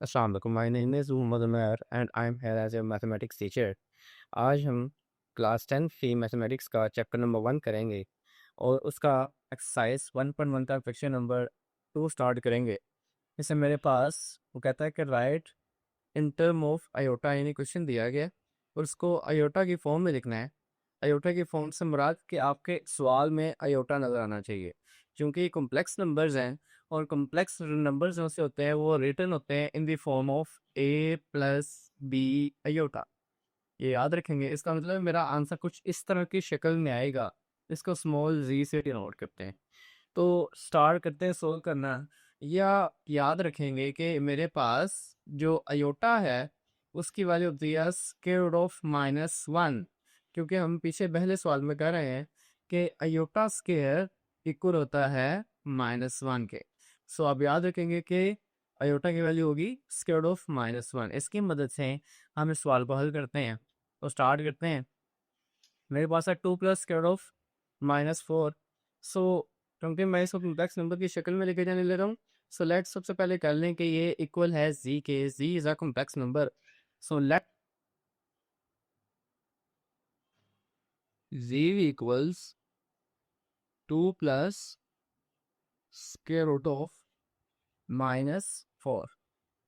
अस्सलाम वालेकुम, my name is Mohammad Umar and I am here as a mathematics teacher. आज हम क्लास 10 की मैथमेटिक्स का चैप्टर नंबर 1 करेंगे और उसका एक्सरसाइज 1.1 का क्वेश्चन नंबर 2 स्टार्ट करेंगे। जैसे मेरे पास वो कहता है कि right in term of iota, यानी क्वेश्चन दिया गया है और उसको आयोटा की फॉर्म में लिखना है। आयोटा की फॉर्म से मुराद कि आपके सवाल में आयोटा नज़र आना चाहिए, क्योंकि ये कॉम्प्लेक्स नंबर्स हैं और कॉम्प्लेक्स नंबर्स जो से होते हैं वो रिटन होते हैं in the form of a plus b iota. ये याद रखेंगे, इसका मतलब मेरा आंसर कुछ इस तरह की शक्ल में आएगा। इसको स्मॉल जी से डिनोट करते हैं। तो स्टार्ट करते हैं सोल्व करना। या याद रखेंगे कि मेरे पास जो अयोटा है उसकी वैल्यू होती है स्क्वायर रूट ऑफ -1, क्योंकि हम पीछे पहले सवाल में कह रहे हैं कि अयोटा स्क्वायर इक्वल होता है -1 के। सो आप याद रखेंगे कि अयोटा की वैल्यू होगी स्क्वायर रूट ऑफ -1। इसकी मदद से हम इस सवाल को हल करते हैं। तो स्टार्ट करते हैं। मेरे पास है 2 प्लस स्क्वायर ऑफ -4। सो क्योंकि मैं इसको कॉम्प्लेक्स नंबर की शक्ल में लेके जाने ले रहा हूँ, सो लेट सबसे पहले कर लें कि ये इक्वल है जी के। Z is a complex number, so let z equals 2 plus square root of -4।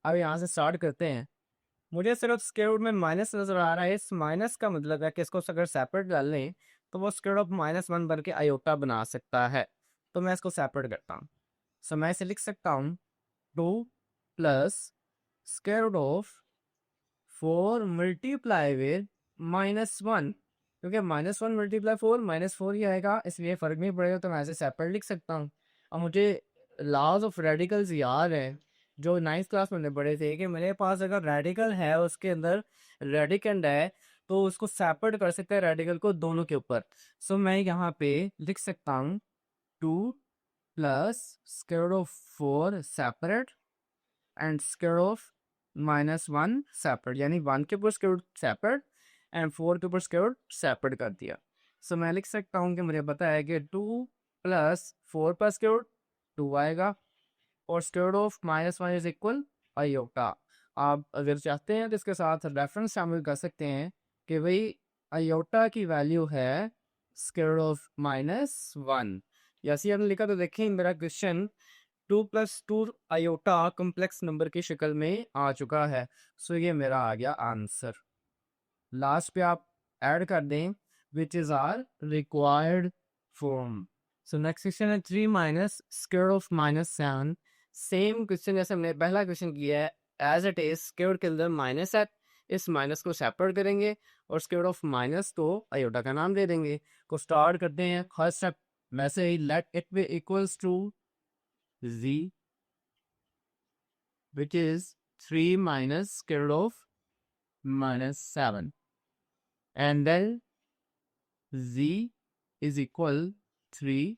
अब यहाँ से स्टार्ट करते हैं। मुझे सिर्फ स्क्वायर रूट में माइनस नजर आ रहा है। इस माइनस का मतलब है कि इसको अगर सेपरेट डाल लें तो वो स्क्वायर रूट ऑफ -1 बन के आयोटा बना सकता है। तो मैं इसको सेपरेट करता हूँ। सो मैं इसे लिख सकता हूँ 2 plus square root of 4 multiply with -1, क्योंकि -1 मल्टीप्लाई 4 -4 ही आएगा, इसलिए फर्क नहीं पड़ेगा। तो मैं ऐसे सेपरेट लिख सकता हूँ। और मुझे लॉज ऑफ रेडिकल्स याद है जो 9th क्लास में हमने पढ़े थे कि मेरे पास अगर रेडिकल है उसके अंदर रेडिकेंड है तो उसको सेपरेट कर सकते हैं रेडिकल को दोनों के ऊपर। सो मैं यहाँ पे लिख सकता हूँ 2 plus square of 4 separate and square of -1 separate, यानी 1 के ऊपर स्क्वायर रूट सेपरेट एंड 4 के ऊपर स्क्वायर रूट सेपरेट कर दिया। सो मैं लिख सकता हूँ कि मुझे पता है कि 2 प्लस 4 पर स्क्वायर रूट 2 आएगा और square root of -1 is equal iota. आप अगर चाहते हैं तो इसके साथ रेफरेंस शामिल कर सकते हैं कि भाई आयोटा की वैल्यू है स्क्वायर रूट ऑफ -1। या ऐसे हमने लिखा तो देखें मेरा क्वेश्चन 2 + 2 आयोटा कॉम्प्लेक्स नंबर की शक्ल में आ चुका है। सो ये मेरा आ गया आंसर। लास्ट पे आप ऐड कर दें which is our required form. So next question है 3 minus square of -7। Same question जैसे हमने पहला क्वेश्चन किया है एज इट इज। स्क्वायर के अंदर माइनस है, इस माइनस को सेपरेट करेंगे और स्क्वायर ऑफ माइनस को आयोटा का नाम दे देंगे। को स्टार्ट करते हैं। फर्स्ट स्टेप वैसे ही let it be equals to z, which is 3 minus square root of -7, and then z is equal 3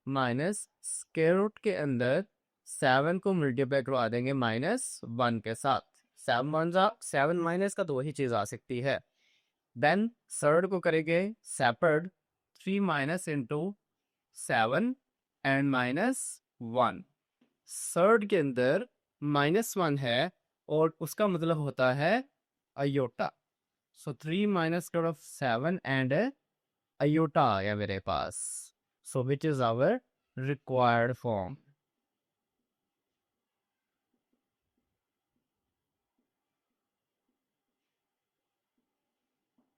minus square root के अंदर 7 को मल्टीप्लाई करवा देंगे -1 के साथ। 7 माइनस का तो वही चीज आ सकती है। देन थर्ड को करेंगे separate 3 minus into 7 and -1। Third के अंदर -1 है और उसका मतलब होता है iota. So 3 minus of 7 and iota आ गया मेरे पास। So which is our required form.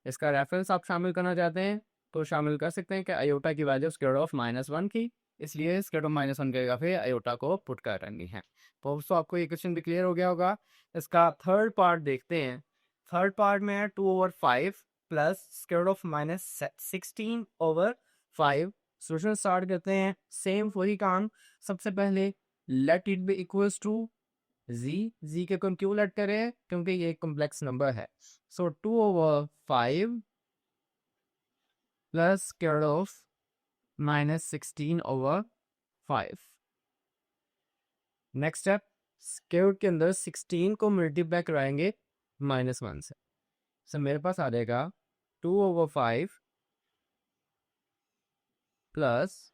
इसका रेफरेंस आप शामिल करना चाहते हैं तो शामिल कर सकते हैं कि अयोटा की वैल्यू स्क्वायर ऑफ -1 की, इसलिए स्क्वायर ऑफ -1 के जगह पे अयोटा को पुट कर रही है। तो आपको ये क्वेश्चन भी क्लियर हो गया होगा। इसका थर्ड पार्ट देखते हैं। थर्ड पार्ट में है 2/5 plus square of -16/5। Solution start करते हैं। सेम वही काम। सबसे पहले let it be equals to z के क्यों लेट करें, क्योंकि ये कॉम्प्लेक्स नंबर है। So 2/5 plus square of -16/5। Next step, square के अंदर 16 को मल्टीप्लाई कराएंगे -1 से। सो मेरे पास आ जाएगा 2/5 plus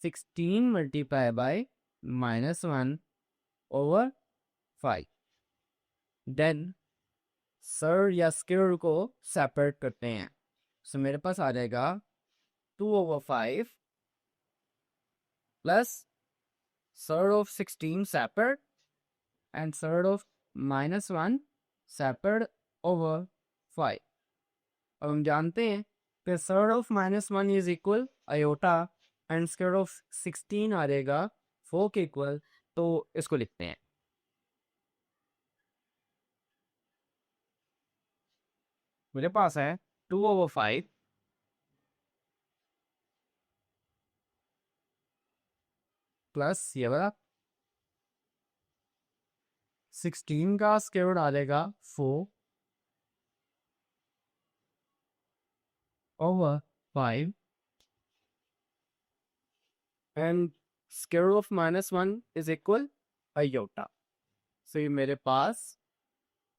16 multiply by -1/5। 5। Then sir या स्क्वायर को सेपरेट करते हैं। सो मेरे पास आ जाएगा 2/5 plus third of 16 separate and third of -1 separate over 5। अब हम जानते हैं कि third of -1 is equal iota and square of 16 आ जाएगा 4 के इक्वल। तो इसको लिखते हैं। मेरे पास है 2/5 प्लस ये वाला 16 का स्क्वायर रूट आ जाएगा 4 over 5 and square root of -1 is equal iota। सो ये मेरे पास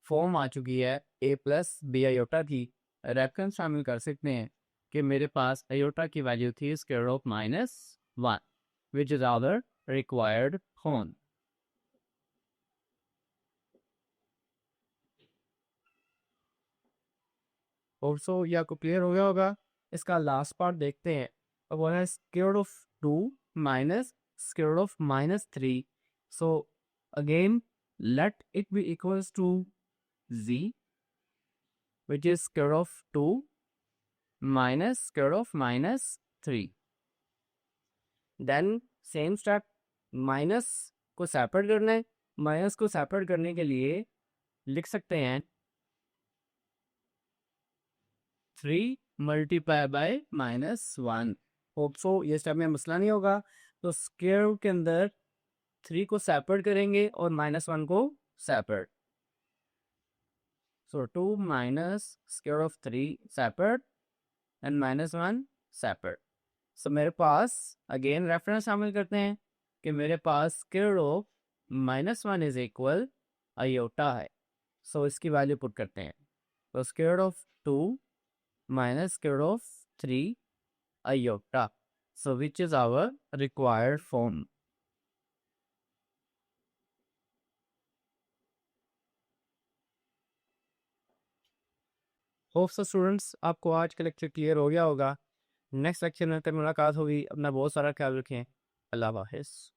फॉर्म आ चुकी है a प्लस बी आयोटा की। रेफरेंस शामिल कर सकते हैं कि मेरे पास आयोटा की वैल्यू थी square of -1 which is our required form. Also ये आपको क्लियर हो गया होगा। इसका लास्ट पार्ट देखते हैं। अब वो है square of 2 minus square of -3। So again let it be equals to z which is square of 2 minus square of -3। Then same step, minus को सेपरेट करना है। माइनस को सेपरेट करने के लिए लिख सकते हैं 3 मल्टीप्लाई बाय -1। होप सो ये स्टेप में मसला नहीं होगा। तो स्क्वायर के अंदर 3 को सेपरेट करेंगे और -1 को separate. So 2 minus square of 3 separate and -1 separate. So मेरे पास अगेन रेफरेंस शामिल करते हैं कि मेरे पास square of -1 is equal iota है। सो इसकी वैल्यू पुट करते हैं। तो square of 2 minus square of 3 iota. So which is our required form. Hope so students आपको आज का लेक्चर क्लियर हो गया होगा। नेक्स्ट लेक्चर में फिर मुलाकात होगी। अपना बहुत सारा ख्याल रखें। अल्लाह हाफिज़।